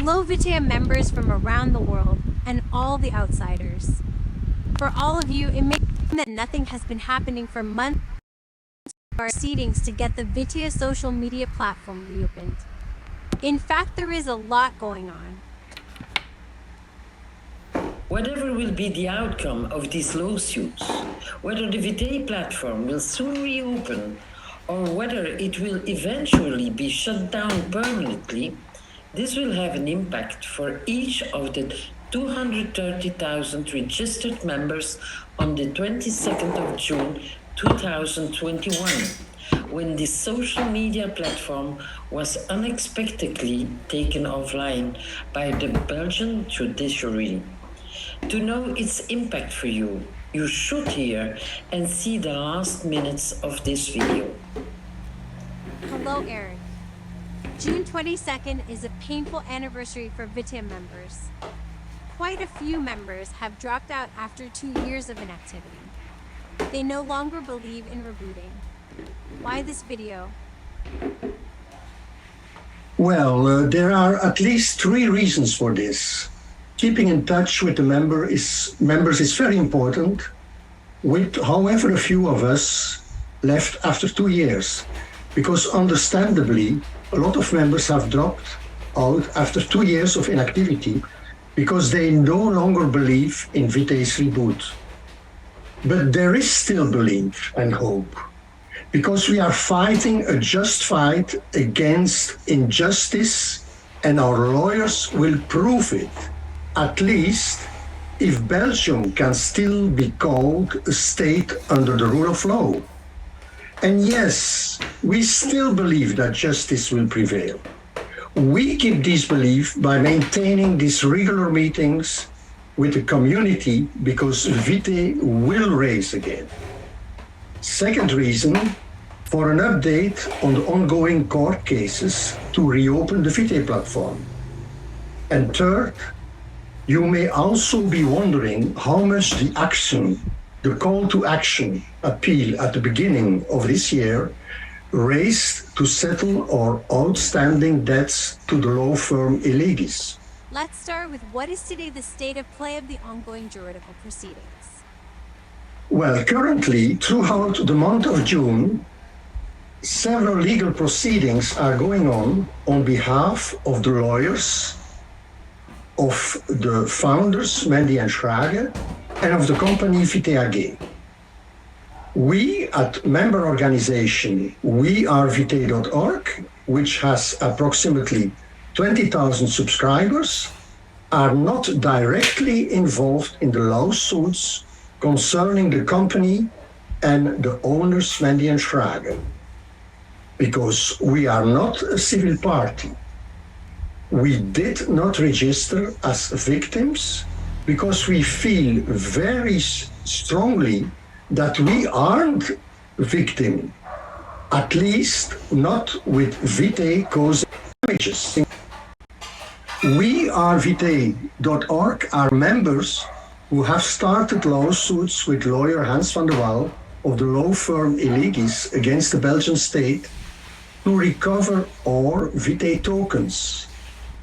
Hello VITAE members from around the world and all the outsiders. For all of you, it may seem that nothing has been happening for months or proceedings to get the VITAE social media platform reopened. In fact, there is a lot going on. Whatever will be the outcome of these lawsuits, whether the VITAE platform will soon reopen or whether it will eventually be shut down permanently, this will have an impact for each of the 230,000 registered members on the 22nd of June 2021, when the social media platform was unexpectedly taken offline by the Belgian judiciary. To know its impact for you, you should hear and see the last minutes of this video. Hello, Eric. June 22nd is a painful anniversary for VITAE members. Quite a few members have dropped out after 2 years of inactivity. They no longer believe in rebooting. Why this video? Well, there are at least 3 reasons for this. Keeping in touch with the members is very important, with however a few of us left after 2 years, because understandably, a lot of members have dropped out after 2 years of inactivity because they no longer believe in VITAE's reboot. But there is still belief and hope, because we are fighting a just fight against injustice, and our lawyers will prove it, at least if Belgium can still be called a state under the rule of law. And yes, we still believe that justice will prevail. We keep this belief by maintaining these regular meetings with the community, because VITAE will raise again. Second reason, for an update on the ongoing court cases to reopen the VITAE platform. And third, you may also be wondering how much the call to action appeal at the beginning of this year raised to settle our outstanding debts to the law firm Elegis. Let's start with what is today the state of play of the ongoing juridical proceedings. Well, currently, throughout the month of June, several legal proceedings are going on behalf of the lawyers, of the founders, Mendy and Schrage, and of the company VITAE AG. We at member organization wearevitae.org, which has approximately 20,000 subscribers, are not directly involved in the lawsuits concerning the company and the owners, Mendy and Schrage, because we are not a civil party. We did not register as victims because we feel very strongly that we aren't victim, at least not with VITAE causing damages. Wearevitae.org are members who have started lawsuits with lawyer Hans van der Waal of the law firm Elegis against the Belgian state to recover our VITAE tokens.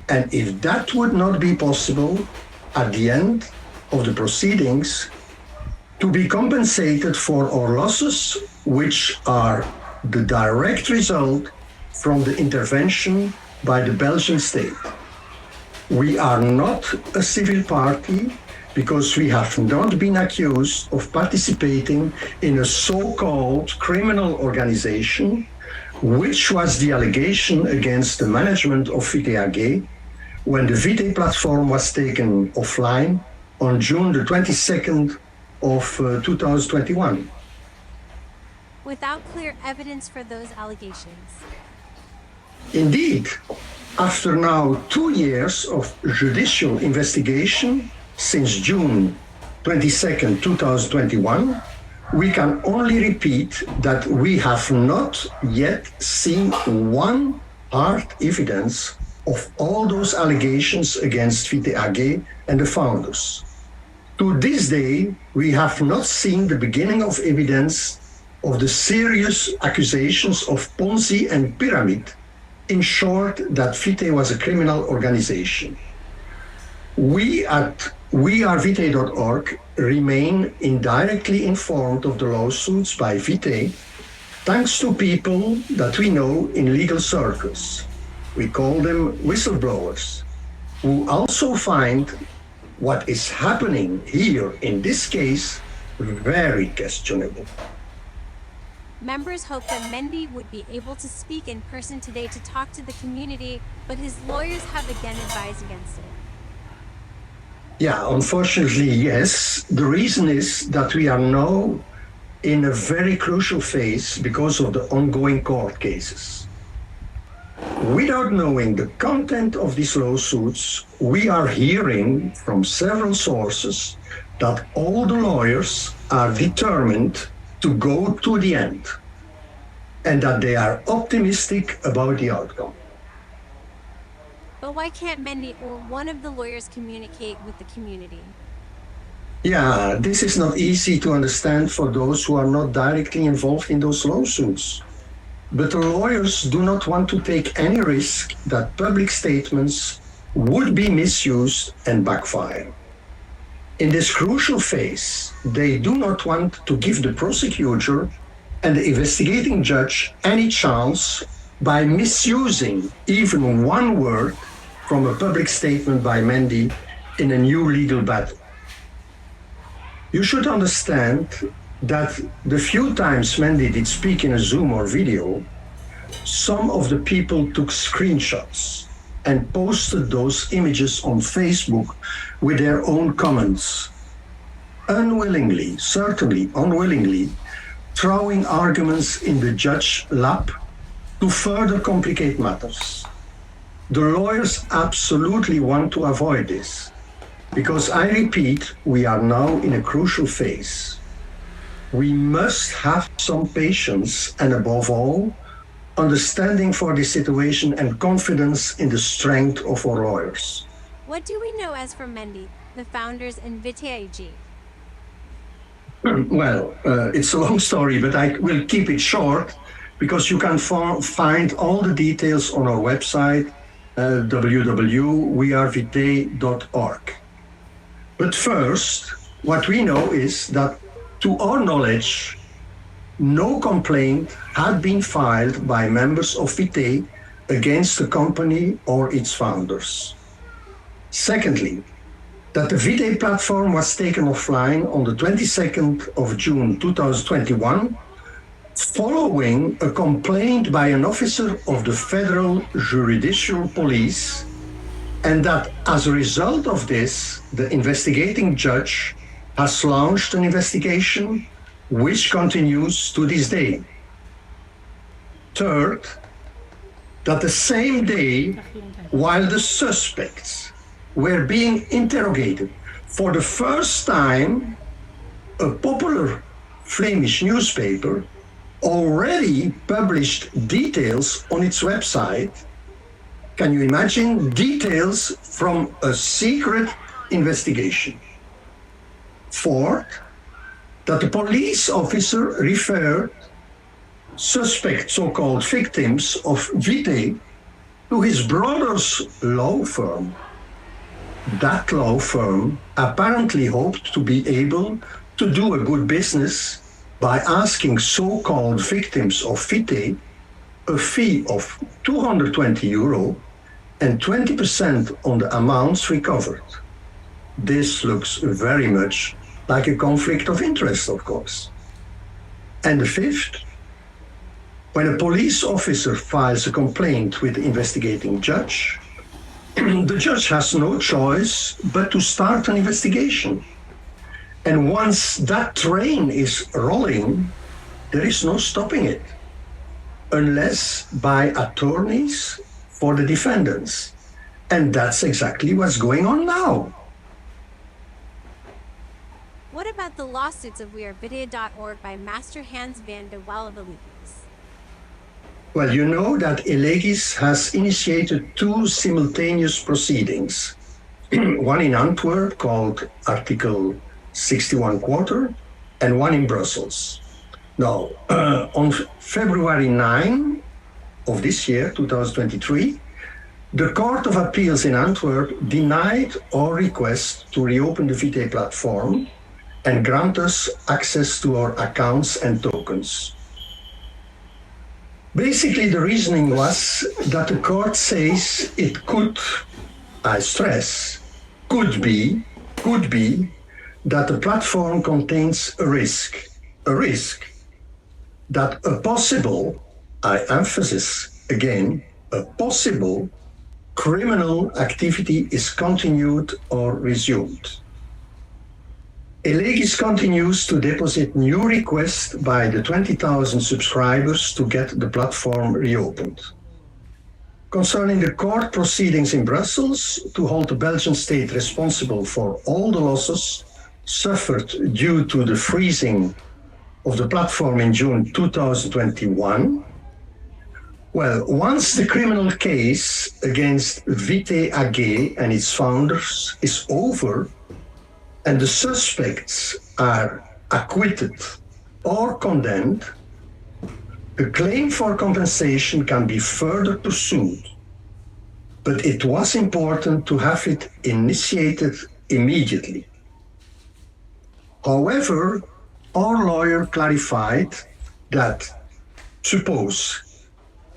And if that would not be possible, at the end of the proceedings, to be compensated for our losses, which are the direct result from the intervention by the Belgian state. We are not a civil party because we have not been accused of participating in a so-called criminal organization, which was the allegation against the management of VITAE AG when the VITAE platform was taken offline on June the 22nd of 2021. Without clear evidence for those allegations. Indeed, after now 2 years of judicial investigation since June 22nd, 2021, we can only repeat that we have not yet seen one hard evidence of all those allegations against VITAE AG and the founders. To this day, we have not seen the beginning of evidence of the serious accusations of Ponzi and pyramid in short, that VITAE was a criminal organization. We at wearevitae.org remain indirectly informed of the lawsuits by VITAE thanks to people that we know in legal circles. We call them whistleblowers, who also find what is happening here in this case very questionable. Members hope that Mendy would be able to speak in person today to talk to the community, but his lawyers have again advised against it. Yeah, unfortunately, yes. The reason is that we are now in a very crucial phase because of the ongoing court cases. Without knowing the content of these lawsuits, we are hearing from several sources that all the lawyers are determined to go to the end and that they are optimistic about the outcome. But why can't Mendy or one of the lawyers communicate with the community? Yeah, this is not easy to understand for those who are not directly involved in those lawsuits. But the lawyers do not want to take any risk that public statements would be misused and backfire. In this crucial phase, they do not want to give the prosecutor and the investigating judge any chance by misusing even one word from a public statement by Mendy in a new legal battle. You should understand that the few times Mendy did speak in a Zoom or video, some of the people took screenshots and posted those images on Facebook with their own comments. Unwillingly, certainly unwillingly, throwing arguments in the judge's lap to further complicate matters. The lawyers absolutely want to avoid this, because I repeat, we are now in a crucial phase. We must have some patience and above all, understanding for the situation and confidence in the strength of our lawyers. What do we know as for Mendy, the founders, and VITAE AG? Well, it's a long story, but I will keep it short because you can find all the details on our website, www.wearevitae.org. But first, what we know is that, to our knowledge, no complaint had been filed by members of VITAE against the company or its founders. Secondly, that the VITAE platform was taken offline on the 22nd of June 2021 following a complaint by an officer of the Federal Judicial Police, and that as a result of this, the investigating judge has launched an investigation which continues to this day. Third, that the same day, while the suspects were being interrogated, for the first time, a popular Flemish newspaper already published details on its website. Can you imagine? Details from a secret investigation. Fourth, that the police officer referred suspect so-called victims of VITAE to his brother's law firm. That law firm apparently hoped to be able to do a good business by asking so-called victims of VITAE a fee of €220 and 20% on the amounts recovered. This looks very much like a conflict of interest, of course. And the fifth, when a police officer files a complaint with the investigating judge, the judge has no choice but to start an investigation. And once that train is rolling, there is no stopping it, unless by attorneys for the defendants. And that's exactly what's going on now. What about the lawsuits of wearevitae.org by Master Hans van de Walle-Velikis? Well, you know that Elegis has initiated two simultaneous proceedings. One in Antwerp called Article 61 Quarter and one in Brussels. Now, on February 9, of this year, 2023, the Court of Appeals in Antwerp denied our request to reopen the VITAE platform and grant us access to our accounts and tokens. Basically, the reasoning was that the court says it could, I stress, could be that the platform contains a risk that a possible, I emphasize again, a possible criminal activity is continued or resumed. Elegis continues to deposit new requests by the 20,000 subscribers to get the platform reopened. Concerning the court proceedings in Brussels to hold the Belgian state responsible for all the losses suffered due to the freezing of the platform in June 2021, well, once the criminal case against VITAE AG and its founders is over, and the suspects are acquitted or condemned, the claim for compensation can be further pursued. But it was important to have it initiated immediately. However, our lawyer clarified that, suppose,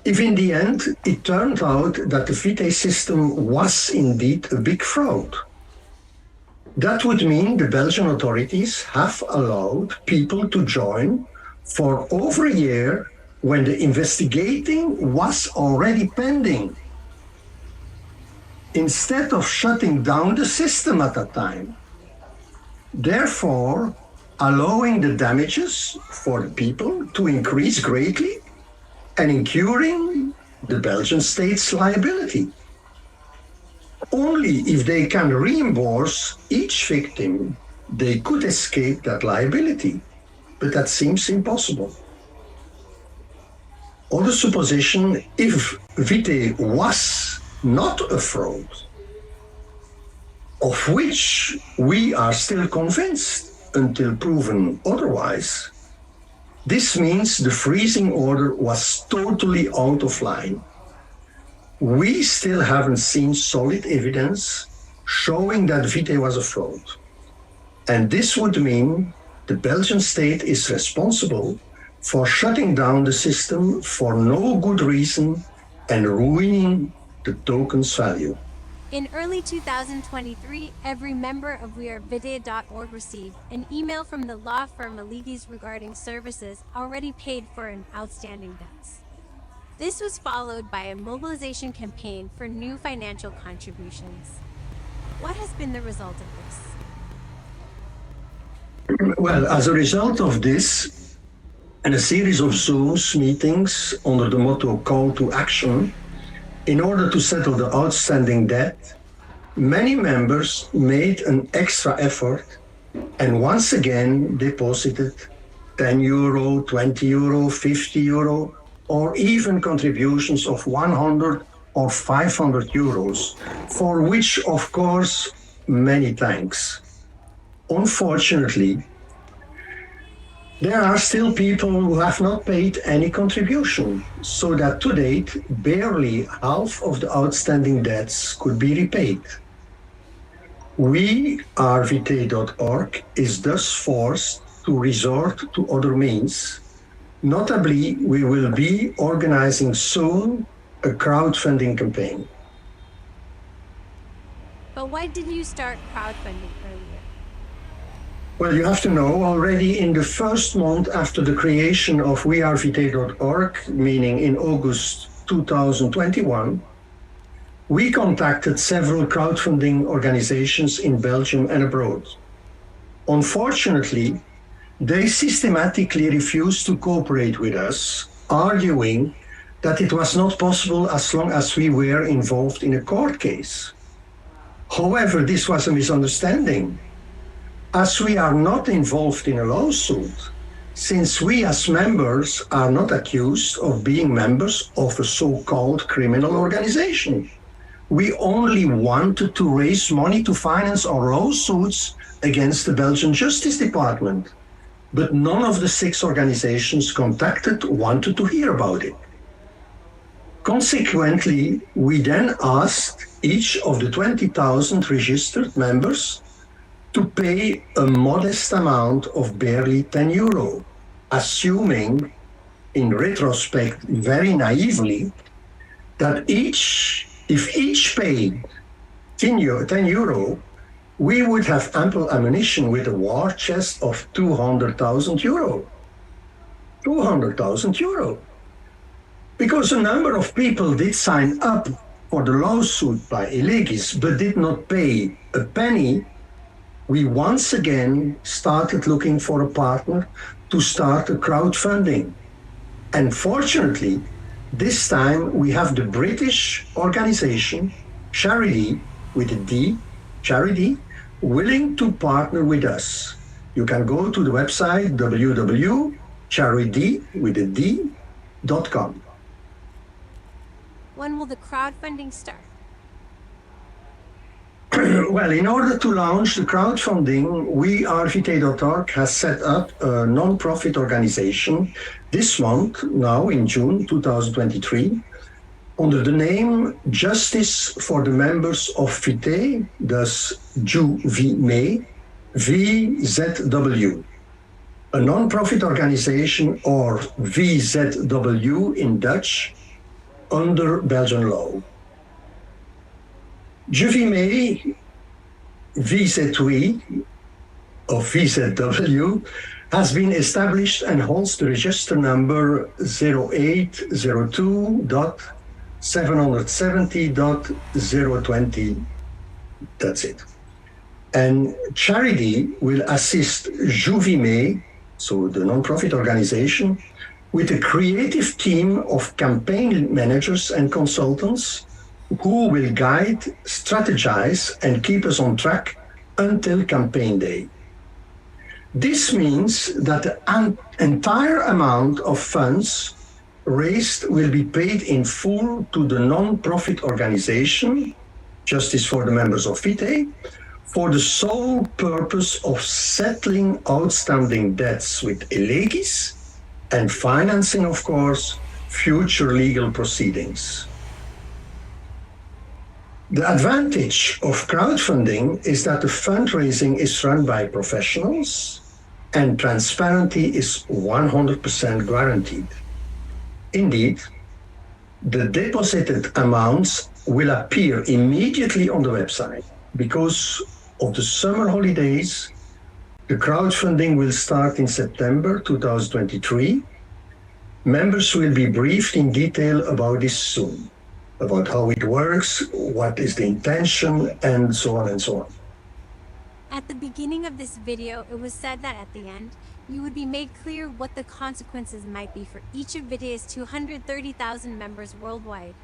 if in the end it turned out that the VITAE system was indeed a big fraud, that would mean the Belgian authorities have allowed people to join for over a year when the investigating was already pending, instead of shutting down the system at that time. Therefore, allowing the damages for the people to increase greatly and incurring the Belgian state's liability. Only if they can reimburse each victim, they could escape that liability, but that seems impossible. Other supposition, if VITAE was not a fraud, of which we are still convinced until proven otherwise, this means the freezing order was totally out of line. We still haven't seen solid evidence showing that VITAE was a fraud. And this would mean the Belgian state is responsible for shutting down the system for no good reason and ruining the token's value. In early 2023, every member of wearevitae.org received an email from the law firm Elegis regarding services already paid for in outstanding debts. This was followed by a mobilization campaign for new financial contributions. What has been the result of this? Well, as a result of this, and a series of Zooms meetings under the motto Call to Action, in order to settle the outstanding debt, many members made an extra effort and once again deposited €10, €20, €50, or even contributions of 100 or 500 euros, for which, of course, many thanks. Unfortunately, there are still people who have not paid any contribution, so that to date, barely half of the outstanding debts could be repaid. We, VITAE.org, is thus forced to resort to other means. Notably, we will be organizing soon a crowdfunding campaign. But why didn't you start crowdfunding earlier? Well, you have to know, already in the first month after the creation of wearevitae.org, meaning in August 2021, we contacted several crowdfunding organizations in Belgium and abroad. Unfortunately, they systematically refused to cooperate with us, arguing that it was not possible as long as we were involved in a court case. However, this was a misunderstanding, as we are not involved in a lawsuit, since we as members are not accused of being members of a so-called criminal organization. We only wanted to raise money to finance our lawsuits against the Belgian Justice Department, but none of the 6 organizations contacted wanted to hear about it. Consequently, we then asked each of the 20,000 registered members to pay a modest amount of barely €10, assuming, in retrospect, very naively, that if each paid €10, we would have ample ammunition with a war chest of €200,000. €200,000. Because a number of people did sign up for the lawsuit by Elegis but did not pay a penny, we once again started looking for a partner to start a crowdfunding. And fortunately, this time we have the British organization, Charity, with a D, Charity, willing to partner with us. You can go to the website www.charity.com. When will the crowdfunding start? Well, in order to launch the crowdfunding, VITAE.org has set up a non-profit organization this month, now in June 2023, under the name Justice for the Members of VITAE, thus JuVME, VZW. A non-profit organization, or VZW in Dutch, under Belgian law. JuVME, VZW, or VZW, has been established and holds the register number 0802.770.020. That's it. And Charity will assist JuVME, so the non-profit organization, with a creative team of campaign managers and consultants who will guide, strategize, and keep us on track until campaign day. This means that the entire amount of funds raised will be paid in full to the non-profit organization, Justice for the Members of VITAE, for the sole purpose of settling outstanding debts with Elegis and financing, of course, future legal proceedings. The advantage of crowdfunding is that the fundraising is run by professionals and transparency is 100% guaranteed. Indeed, the deposited amounts will appear immediately on the website. Because of the summer holidays, the crowdfunding will start in September 2023. Members will be briefed in detail about this soon, about how it works, what is the intention, and so on and so on. At the beginning of this video, it was said that at the end, you would be made clear what the consequences might be for each of VITAE's 230,000 members worldwide.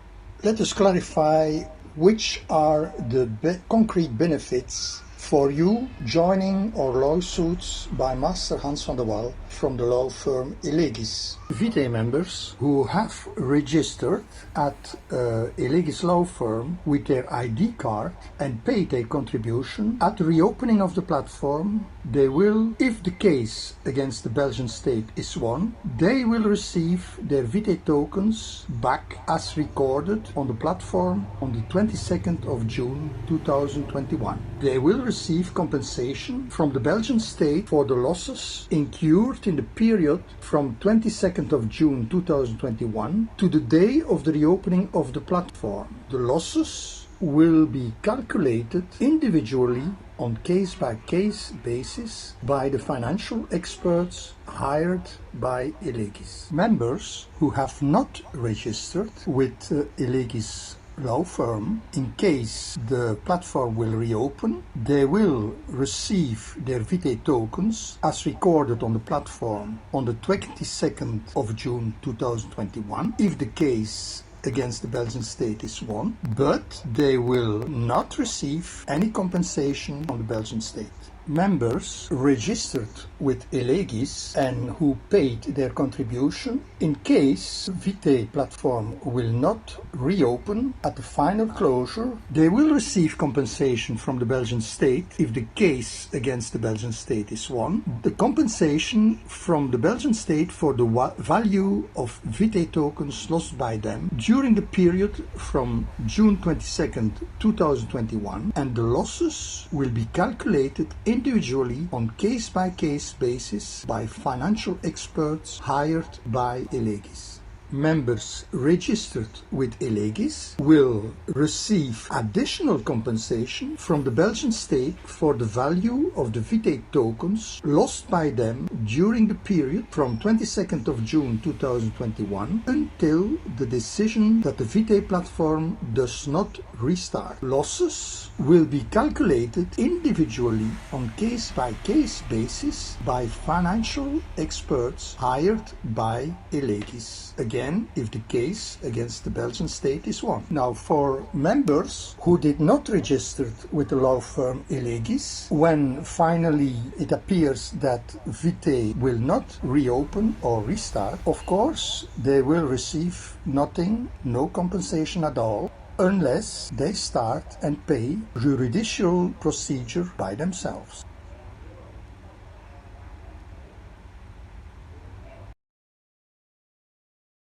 Let us clarify which are the concrete benefits for you joining our lawsuits by Master Hans van der Wal from the law firm Elegis. VITAE members who have registered at Elegis law firm with their ID card and paid a contribution at the reopening of the platform, they will, if the case against the Belgian state is won, they will receive their VITAE tokens back as recorded on the platform on the 22nd of June 2021. They will receive compensation from the Belgian state for the losses incurred in the period from 22nd of June 2021 to the day of the reopening of the platform. The losses will be calculated individually on case-by-case basis by the financial experts hired by Elegis. Members who have not registered with Elegis law firm, in case the platform will reopen, they will receive their VITAE tokens as recorded on the platform on the 22nd of June 2021, if the case against the Belgian state is won, but they will not receive any compensation from the Belgian state. members registered with Elegis and who paid their contribution, in case VITAE platform will not reopen at the final closure, they will receive compensation from the Belgian state if the case against the Belgian state is won. The compensation from the Belgian state for the value of VITAE tokens lost by them during the period from June 22nd, 2021, and the losses will be calculated individually on case-by-case basis by financial experts hired by Elegis. Members registered with Elegis will receive additional compensation from the Belgian state for the value of the VITAE tokens lost by them during the period from 22nd of June 2021 until the decision that the VITAE platform does not restart. Losses will be calculated individually on case-by-case basis by financial experts hired by Elegis. Again, if the case against the Belgian state is won. Now, for members who did not register with the law firm Elegis, when finally it appears that VITAE will not reopen or restart, of course, they will receive nothing, no compensation at all, unless they start and pay judicial procedure by themselves.